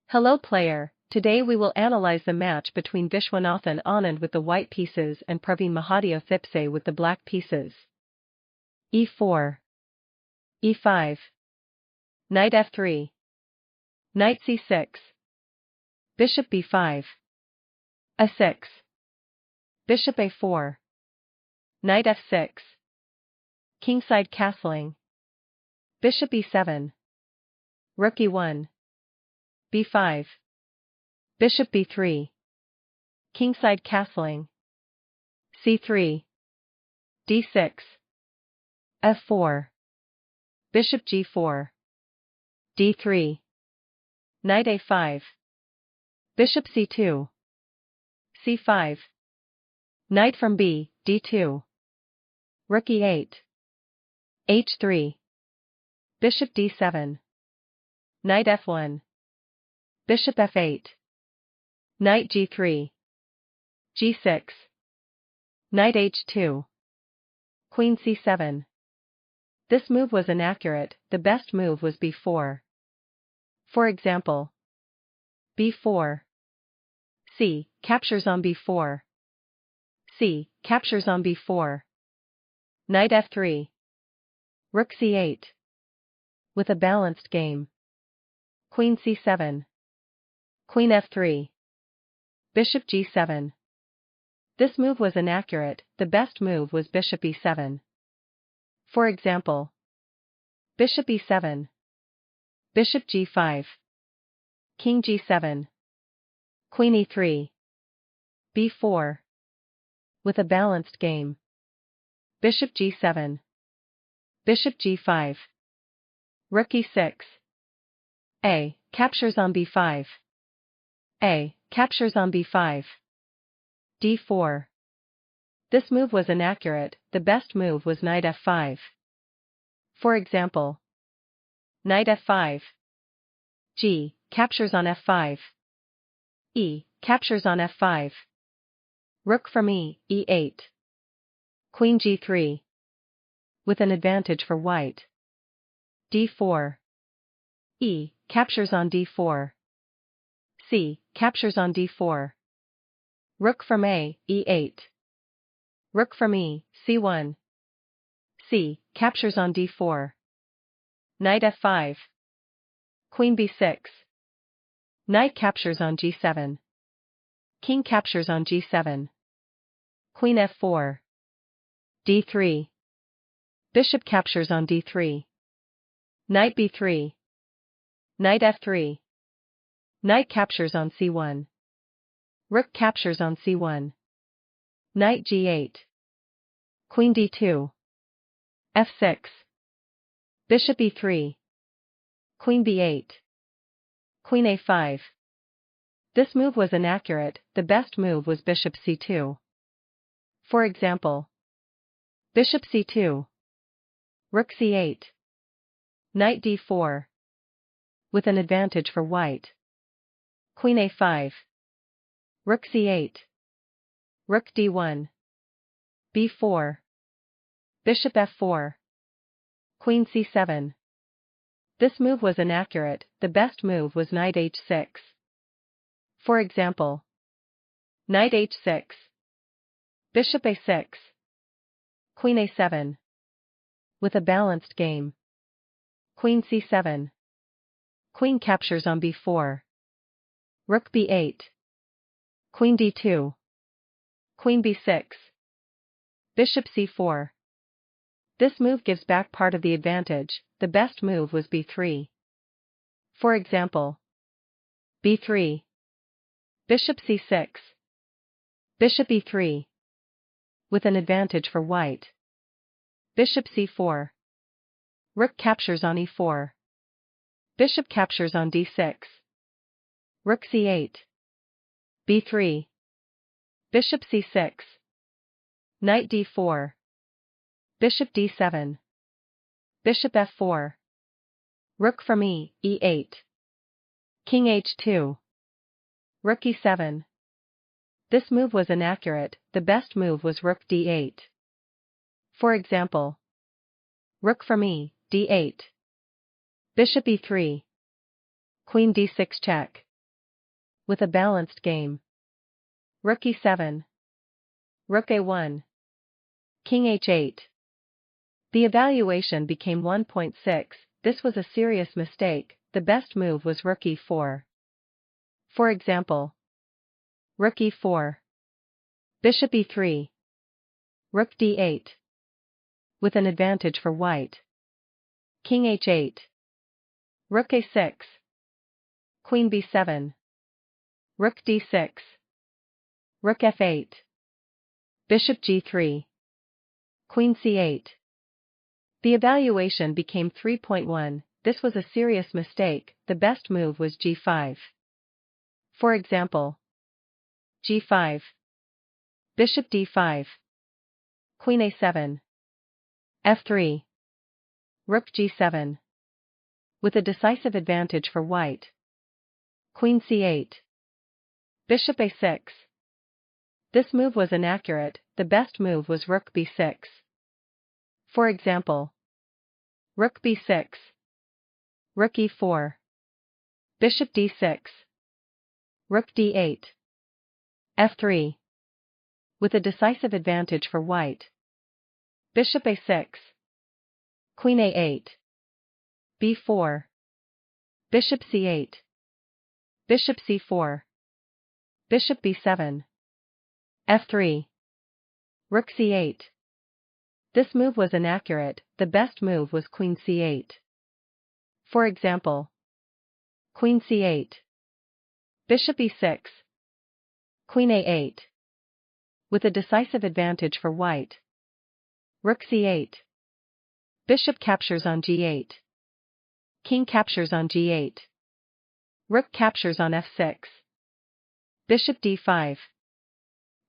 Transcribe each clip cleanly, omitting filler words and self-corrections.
Hello player, today we will analyze the match between Viswanathan Anand with the white pieces and Praveen Mahadeo Thipsay with the black pieces. e4. e5. Knight f3. Knight c6. Bishop b5. a6. Bishop a4. Knight f6. Kingside castling. Bishop e7. Rook e1. b5. Bishop b3. Kingside castling. c3. d6. f4. Bishop g4. d3. Knight a5. Bishop c2. c5. Knight from b, d2. Rook e8. h3. Bishop d7. Knight f1. Bishop f8. Knight g3. g6. Knight h2. Queen c7. This move was inaccurate, the best move was b4. For example, b4. c. Captures on b4. c. Captures on b4. Knight f3. Rook c8. With a balanced game. Queen c7. Queen f3. Bishop g7. This move was inaccurate, the best move was bishop e7. For example, bishop e7. Bishop g5. King g7. Queen e3. b4. With a balanced game. Bishop g7. Bishop g5. Rook e6. a. Captures on b5. a. Captures on b5. d4. This move was inaccurate, the best move was knight f5. For example, knight f5. g. Captures on f5. e. Captures on f5. Rook from e8. Queen g3. With an advantage for white. d4. e. Captures on d4. c. Captures on d4. Rook from e8. Rook from c1. c. Captures on d4. Knight f5. Queen b6. Knight captures on g7. King captures on g7. Queen f4. d3. Bishop captures on d3. Knight b3. Knight f3. Knight captures on c1. Rook captures on c1. Knight g8. Queen d2. f6. Bishop e3. Queen b8. Queen a5. This move was inaccurate, the best move was bishop c2. For example, bishop c2. Rook c8. Knight d4. With an advantage for white. Queen a5. Rook c8. Rook d1. b4. Bishop f4. Queen c7. This move was inaccurate, the best move was knight h6. For example, knight h6. Bishop a6. Queen a7. With a balanced game. Queen c7. Queen captures on b4. Rook b8. Queen d2. Queen b6. Bishop c4. This move gives back part of the advantage, the best move was b3. For example, b3. Bishop c6. Bishop e3. With an advantage for white. Bishop c4. Rook captures on e4. Bishop captures on d6. Rook c8. b3. Bishop c6. Knight d4. Bishop d7. Bishop f4. Rook from e8. King h2. Rook e7. This move was inaccurate, the best move was rook d8. For example, rook from d8. Bishop e3. Queen d6 check. with a balanced game. Rook e7. Rook a1. King h8. The evaluation became 1.6. This was a serious mistake. The best move was rook e4. For example, rook e4. Bishop e3. Rook d8. With an advantage for white. King h8. Rook a6. Queen b7. Rook d6. Rook f8. Bishop g3. Queen c8. The evaluation became 3.1. This was a serious mistake. The best move was g5. For example, g5. Bishop d5. Queen a7. f3. Rook g7. With a decisive advantage for white. Queen c8. Bishop a6. This move was inaccurate. The best move was rook b6. For example, rook b6. Rook e4. Bishop d6. Rook d8. f3. With a decisive advantage for white. Bishop a6. Queen a8. b4. Bishop c8. Bishop c4. Bishop b7. f3. Rook c8. This move was inaccurate. The best move was queen c8. For example, queen c8. Bishop e6. Queen a8. With a decisive advantage for white. Rook c8. Bishop captures on g8. King captures on g8. Rook captures on f6. Bishop d5.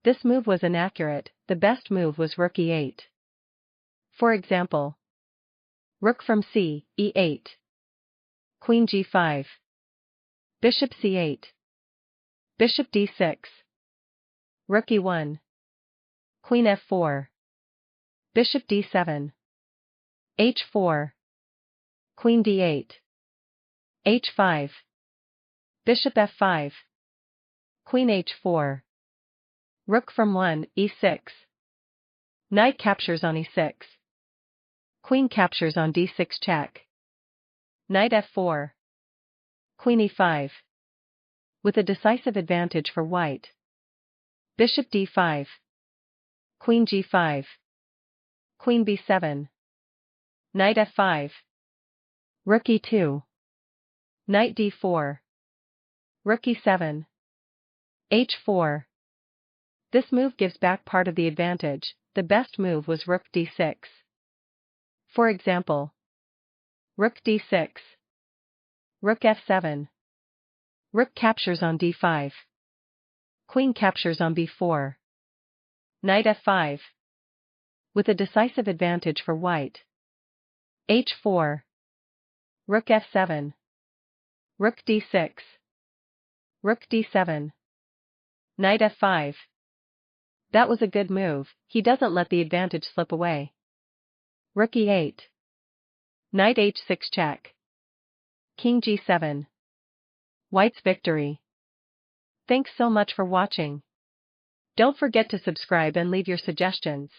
This move was inaccurate. The best move was rook e8. For example, rook from c, e8. Queen g5. Bishop c8. Bishop d6. Rook e1. Queen f4. Bishop d7. h4. Queen d8. h5. Bishop f5. Queen h4. Rook from 1, e6. Knight captures on e6. Queen captures on d6 check. Knight f4. Queen e5. With a decisive advantage for white. Bishop d5. Queen g5. Queen b7. Knight f5. Rook e2. Knight d4. Rook e7. h4. This move gives back part of the advantage. The best move was rook d6. For example, rook d6. Rook f7. Rook captures on d5. Queen captures on b4. Knight f5. With a decisive advantage for white. h4. Rook f7. Rook d6. Rook d7. Knight f5. That was a good move. He doesn't let the advantage slip away. Rook e8. Knight h6 check. King g7. White's victory. Thanks so much for watching. Don't forget to subscribe and leave your suggestions.